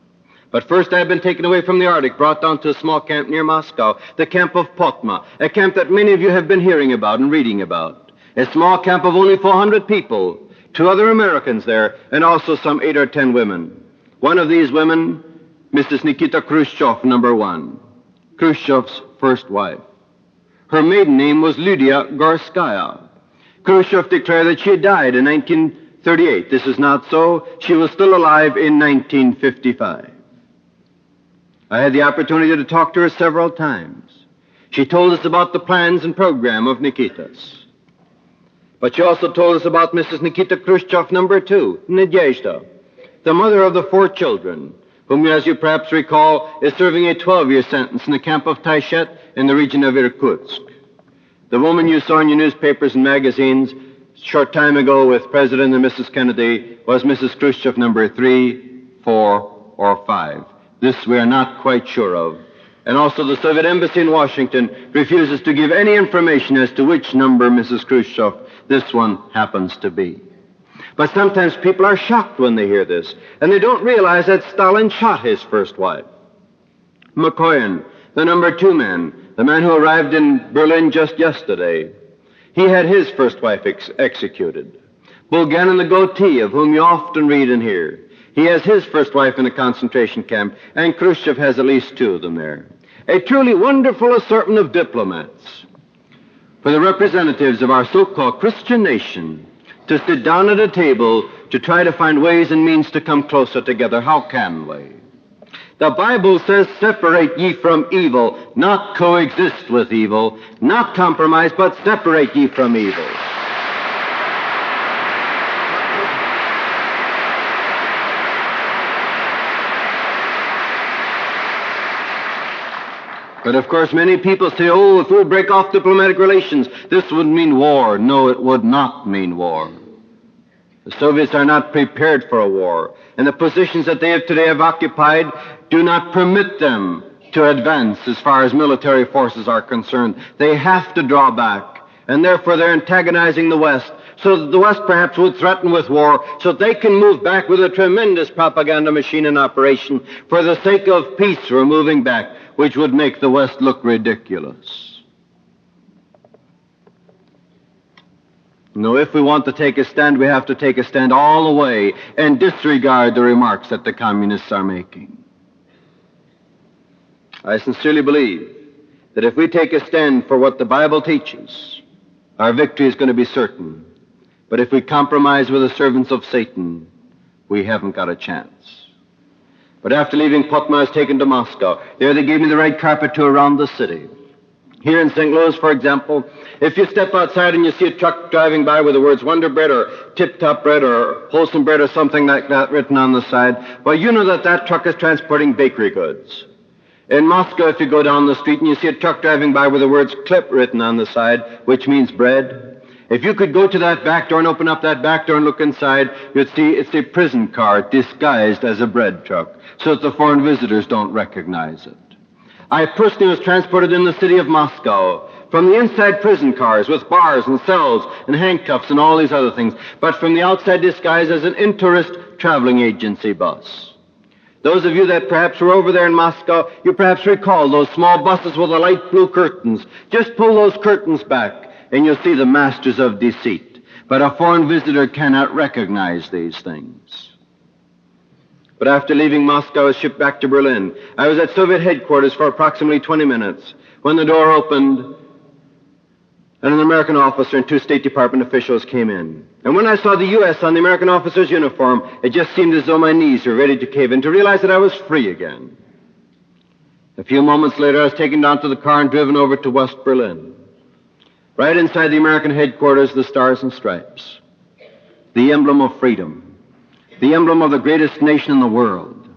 But first I had been taken away from the Arctic, brought down to a small camp near Moscow, the camp of Potma, a camp that many of you have been hearing about and reading about. A small camp of only 400 people, 2 other Americans there, and also some 8 or 10 women. One of these women, Mrs. Nikita Khrushchev, number 1, Khrushchev's first wife. Her maiden name was Lydia Gorskaya. Khrushchev declared that she had died in 1938. This is not so. She was still alive in 1955. I had the opportunity to talk to her several times. She told us about the plans and program of Nikita's. But she also told us about Mrs. Nikita Khrushchev, number 2, Nadezhda, the mother of the 4 children, whom, as you perhaps recall, is serving a 12-year sentence in the camp of Taishet in the region of Irkutsk. The woman you saw in your newspapers and magazines a short time ago with President and Mrs. Kennedy was Mrs. Khrushchev, number 3, 4, or 5. This we are not quite sure of. And also the Soviet embassy in Washington refuses to give any information as to which number Mrs. Khrushchev this one happens to be. But sometimes people are shocked when they hear this, and they don't realize that Stalin shot his first wife. Mikoyan, the number 2 man, the man who arrived in Berlin just yesterday, he had his first wife executed. Bulganin the goatee, of whom you often read and hear, he has his first wife in a concentration camp, and Khrushchev has at least 2 of them there. A truly wonderful assortment of diplomats. For the representatives of our so-called Christian nation to sit down at a table to try to find ways and means to come closer together, how can we? The Bible says, separate ye from evil, not coexist with evil, not compromise, but separate ye from evil. But of course, many people say, oh, if we'll break off diplomatic relations, this would mean war. No, it would not mean war. The Soviets are not prepared for a war, and the positions that they have today have occupied do not permit them to advance as far as military forces are concerned. They have to draw back, and therefore they're antagonizing the West, so that the West perhaps would threaten with war, so that they can move back with a tremendous propaganda machine in operation. For the sake of peace, we're moving back, which would make the West look ridiculous. No, if we want to take a stand, we have to take a stand all the way and disregard the remarks that the communists are making. I sincerely believe that if we take a stand for what the Bible teaches, our victory is going to be certain. But if we compromise with the servants of Satan, we haven't got a chance. But after leaving Potma, I was taken to Moscow. There they gave me the red carpet tour around the city. Here in St. Louis, for example, if you step outside and you see a truck driving by with the words Wonder Bread or Tip Top Bread or Wholesome Bread or something like that written on the side, well, you know that that truck is transporting bakery goods. In Moscow, if you go down the street and you see a truck driving by with the words Clip written on the side, which means bread, if you could go to that back door and open up that back door and look inside, you'd see it's a prison car disguised as a bread truck, so that the foreign visitors don't recognize it. I personally was transported in the city of Moscow from the inside prison cars with bars and cells and handcuffs and all these other things, but from the outside disguised as an in-tourist traveling agency bus. Those of you that perhaps were over there in Moscow, you perhaps recall those small buses with the light blue curtains. Just pull those curtains back and you'll see the masters of deceit. but a foreign visitor cannot recognize these things. But after leaving Moscow, I was shipped back to Berlin. I was at Soviet headquarters for approximately 20 minutes when the door opened and an American officer and 2 State Department officials came in. And when I saw the U.S. on the American officer's uniform, it just seemed as though my knees were ready to cave in, to realize that I was free again. A few moments later, I was taken down to the car and driven over to West Berlin. Right inside the American headquarters, the Stars and Stripes, the emblem of freedom, the emblem of the greatest nation in the world.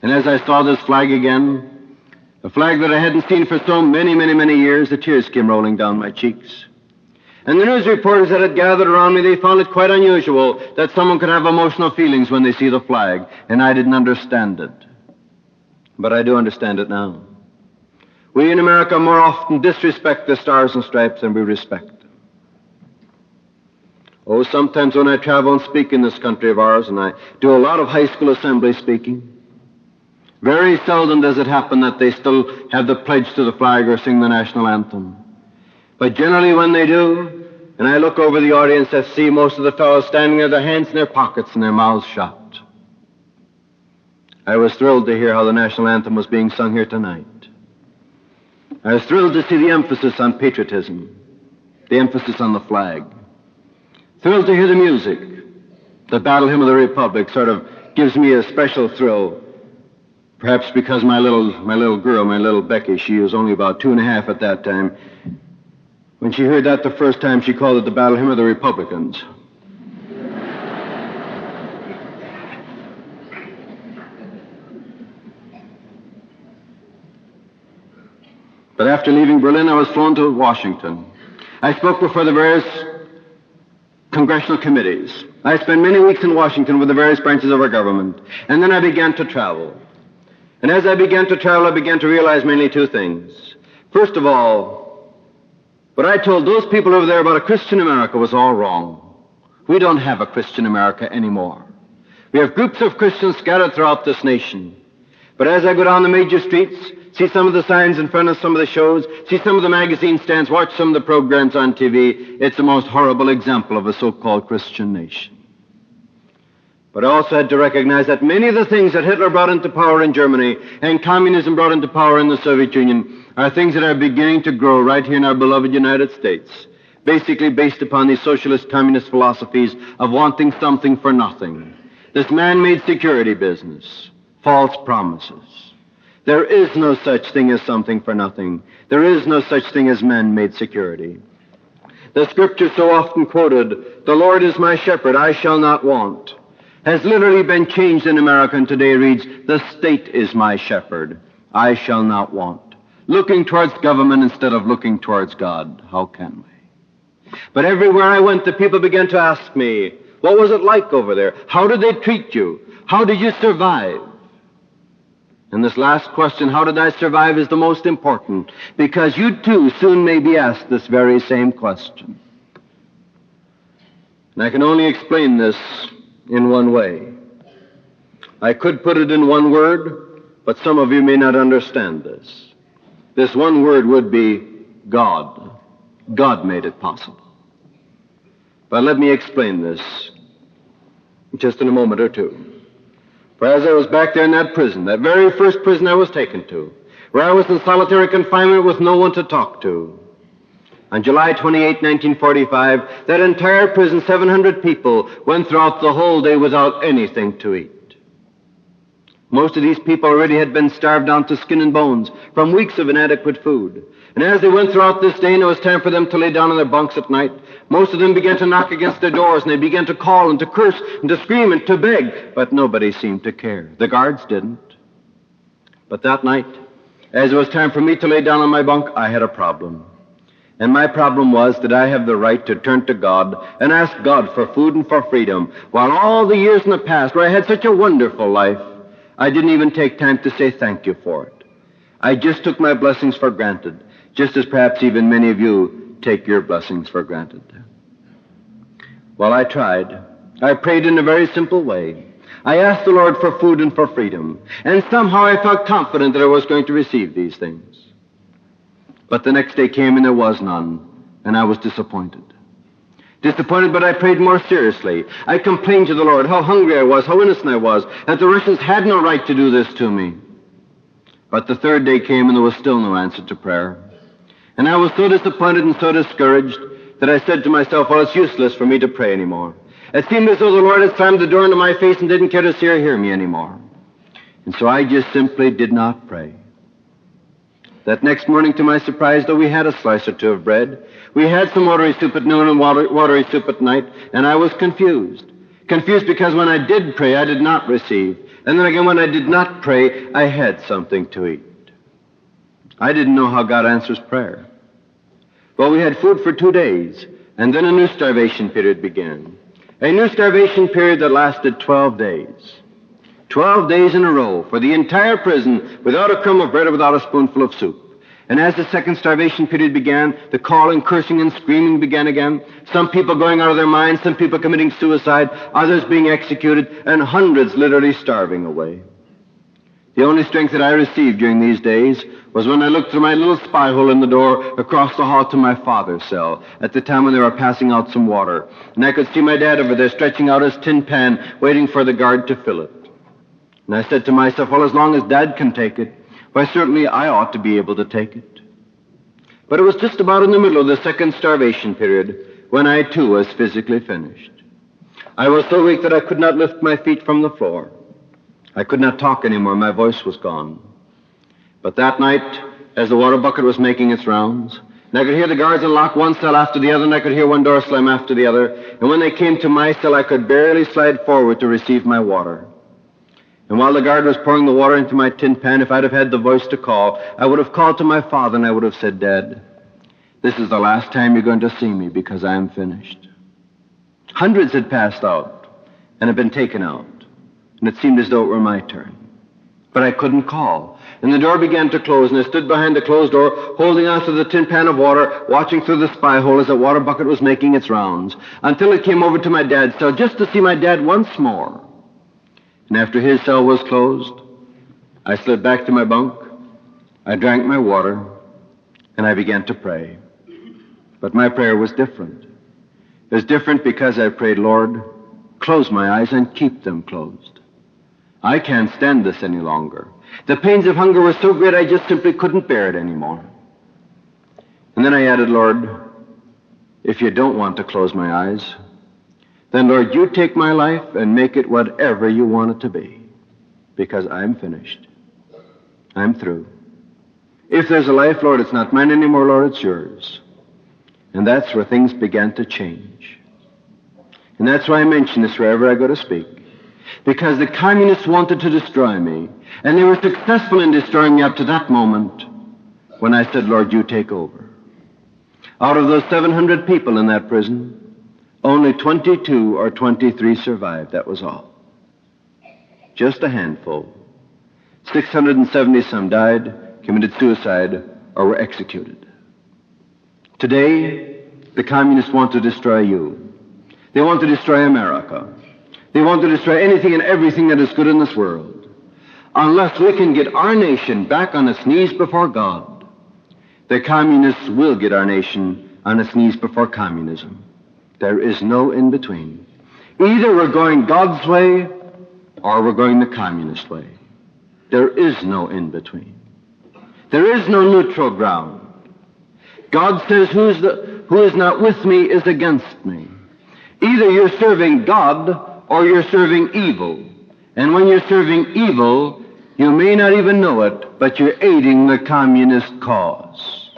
And as I saw this flag again, a flag that I hadn't seen for so many, many, many years, the tears came rolling down my cheeks. And the news reporters that had gathered around me, they found it quite unusual that someone could have emotional feelings when they see the flag, and I didn't understand it. But I do understand it now. We in America more often disrespect the Stars and Stripes than we respect them. Oh, sometimes when I travel and speak in this country of ours, and I do a lot of high school assembly speaking, very seldom does it happen that they still have the pledge to the flag or sing the national anthem. But generally when they do, and I look over the audience, I see most of the fellows standing there, their hands in their pockets and their mouths shut. I was thrilled to hear how the national anthem was being sung here tonight. I was thrilled to see the emphasis on patriotism, the emphasis on the flag. Thrilled to hear the music. The Battle Hymn of the Republic sort of gives me a special thrill. Perhaps because my little girl, my little Becky, she was only about 2.5 at that time. When she heard that the first time, she called it the Battle Hymn of the Republicans. But after leaving Berlin, I was flown to Washington. I spoke before the various congressional committees. I spent many weeks in Washington with the various branches of our government. And then I began to travel. And as I began to travel, I began to realize mainly 2 things. First of all, what I told those people over there about a Christian America was all wrong. We don't have a Christian America anymore. We have groups of Christians scattered throughout this nation. But as I go down the major streets, see some of the signs in front of some of the shows, see some of the magazine stands, watch some of the programs on TV, it's the most horrible example of a so-called Christian nation. But I also had to recognize that many of the things that Hitler brought into power in Germany and communism brought into power in the Soviet Union are things that are beginning to grow right here in our beloved United States, basically based upon these socialist communist philosophies of wanting something for nothing. This man-made security business, false promises. There is no such thing as something for nothing. There is no such thing as man-made security. The scripture so often quoted, "The Lord is my shepherd, I shall not want," has literally been changed in America and today reads, "The state is my shepherd, I shall not want." Looking towards government instead of looking towards God. How can we? But everywhere I went, the people began to ask me, what was it like over there? How did they treat you? How did you survive? And this last question, how did I survive, is the most important, because you too soon may be asked this very same question. And I can only explain this in one way. I could put it in one word, but some of you may not understand this. This one word would be God. God made it possible. But let me explain this just in a moment or two. For as I was back there in that prison, that very first prison I was taken to, where I was in solitary confinement with no one to talk to, on July 28, 1945, that entire prison, 700 people, went throughout the whole day without anything to eat. Most of these people already had been starved down to skin and bones from weeks of inadequate food. And as they went throughout this day and it was time for them to lay down on their bunks at night, most of them began to knock against their doors and they began to call and to curse and to scream and to beg, but nobody seemed to care. The guards didn't. But that night, as it was time for me to lay down on my bunk, I had a problem. And my problem was that I have the right to turn to God and ask God for food and for freedom, while all the years in the past where I had such a wonderful life, I didn't even take time to say thank you for it. I just took my blessings for granted, just as perhaps even many of you take your blessings for granted. Well, I tried. I prayed in a very simple way. I asked the Lord for food and for freedom, and somehow I felt confident that I was going to receive these things. But the next day came and there was none, and I was disappointed. Disappointed, but I prayed more seriously. I complained to the Lord how hungry I was, how innocent I was, that the Russians had no right to do this to me. But the third day came and there was still no answer to prayer. And I was so disappointed and so discouraged that I said to myself, well, it's useless for me to pray anymore. It seemed as though the Lord had slammed the door into my face and didn't care to see or hear me anymore. And so I just simply did not pray. That next morning, to my surprise, though we had a slice or two of bread, we had some watery soup at noon and watery soup at night, and I was confused. Confused because when I did pray, I did not receive. And then again, when I did not pray, I had something to eat. I didn't know how God answers prayer. Well, we had food for 2 days, and then a new starvation period began. A new starvation period that lasted 12 days. 12 days in a row for the entire prison, without a crumb of bread or without a spoonful of soup. And as the second starvation period began, the calling, cursing, and screaming began again. Some people going out of their minds, some people committing suicide, others being executed, and hundreds literally starving away. The only strength that I received during these days was when I looked through my little spy hole in the door across the hall to my father's cell, at the time when they were passing out some water. And I could see my dad over there stretching out his tin pan, waiting for the guard to fill it. And I said to myself, well, as long as Dad can take it, why, certainly I ought to be able to take it. But it was just about in the middle of the second starvation period when I, too, was physically finished. I was so weak that I could not lift my feet from the floor. I could not talk anymore. My voice was gone. But that night, as the water bucket was making its rounds, and I could hear the guards unlock one cell after the other, and I could hear one door slam after the other, and when they came to my cell, I could barely slide forward to receive my water. And while the guard was pouring the water into my tin pan, if I'd have had the voice to call, I would have called to my father and I would have said, Dad, this is the last time you're going to see me because I am finished. Hundreds had passed out and had been taken out, and it seemed as though it were my turn. But I couldn't call. And the door began to close, and I stood behind the closed door, holding onto the tin pan of water, watching through the spy hole as the water bucket was making its rounds, until it came over to my dad's cell, just to see my dad once more. And after his cell was closed, I slid back to my bunk, I drank my water, and I began to pray. But my prayer was different. It was different because I prayed, Lord, close my eyes and keep them closed. I can't stand this any longer. The pains of hunger were so great I just simply couldn't bear it anymore. And then I added, Lord, if you don't want to close my eyes, then, Lord, you take my life and make it whatever you want it to be, because I'm finished. I'm through. If there's a life, Lord, it's not mine anymore, Lord, it's yours. And that's where things began to change. And that's why I mention this wherever I go to speak, because the communists wanted to destroy me, and they were successful in destroying me up to that moment when I said, Lord, you take over. Out of those 700 people in that prison, only 22 or 23 survived, that was all. Just a handful. 670-some died, committed suicide, or were executed. Today, the communists want to destroy you. They want to destroy America. They want to destroy anything and everything that is good in this world. Unless we can get our nation back on its knees before God, the communists will get our nation on its knees before communism. There is no in-between. Either we're going God's way or we're going the communist way. There is no in-between. There is no neutral ground. God says, who is not with me is against me. Either you're serving God or you're serving evil. And when you're serving evil, you may not even know it, but you're aiding the communist cause.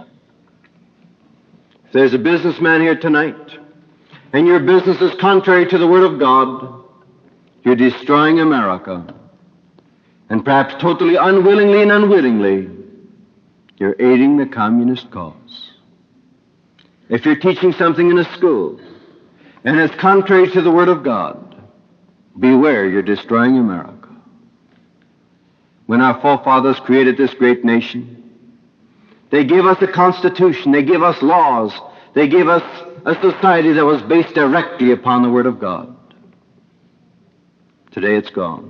If there's a businessman here tonight, and your business is contrary to the Word of God, you're destroying America. And perhaps totally unwillingly and unwittingly, you're aiding the communist cause. If you're teaching something in a school, and it's contrary to the Word of God, beware, you're destroying America. When our forefathers created this great nation, they gave us a constitution, they gave us laws, they gave us a society that was based directly upon the Word of God. Today it's gone.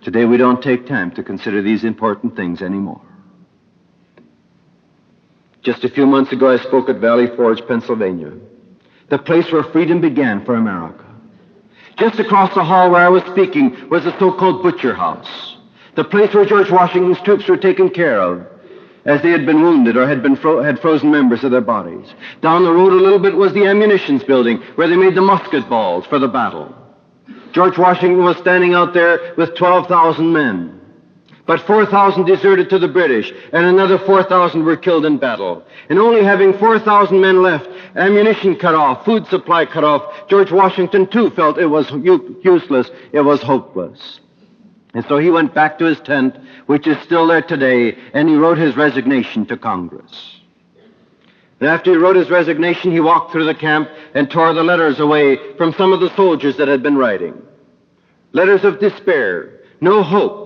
Today we don't take time to consider these important things anymore. Just a few months ago, I spoke at Valley Forge, Pennsylvania, the place where freedom began for America. Just across the hall where I was speaking was the so-called Butcher House, the place where George Washington's troops were taken care of as they had been wounded or had frozen members of their bodies. Down the road a little bit was the ammunitions building where they made the musket balls for the battle. George Washington was standing out there with 12,000 men. But 4,000 deserted to the British, and another 4,000 were killed in battle. And only having 4,000 men left, ammunition cut off, food supply cut off, George Washington too felt it was useless, it was hopeless. And so he went back to his tent, which is still there today, and he wrote his resignation to Congress. And after he wrote his resignation, he walked through the camp and tore the letters away from some of the soldiers that had been writing. Letters of despair, no hope.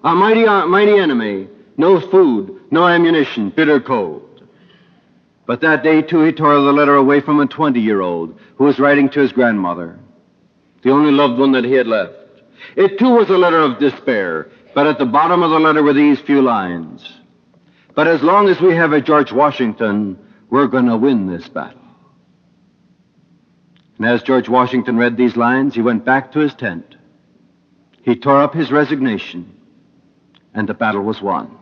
A mighty enemy, no food, no ammunition, bitter cold. But that day, too, he tore the letter away from a 20-year-old who was writing to his grandmother, the only loved one that he had left. It, too, was a letter of despair, but at the bottom of the letter were these few lines. But as long as we have a George Washington, we're going to win this battle. And as George Washington read these lines, he went back to his tent. He tore up his resignation, and the battle was won.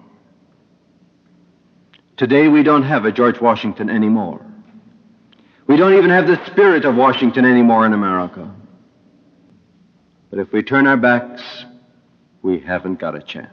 Today we don't have a George Washington anymore. We don't even have the spirit of Washington anymore in America. But if we turn our backs, we haven't got a chance.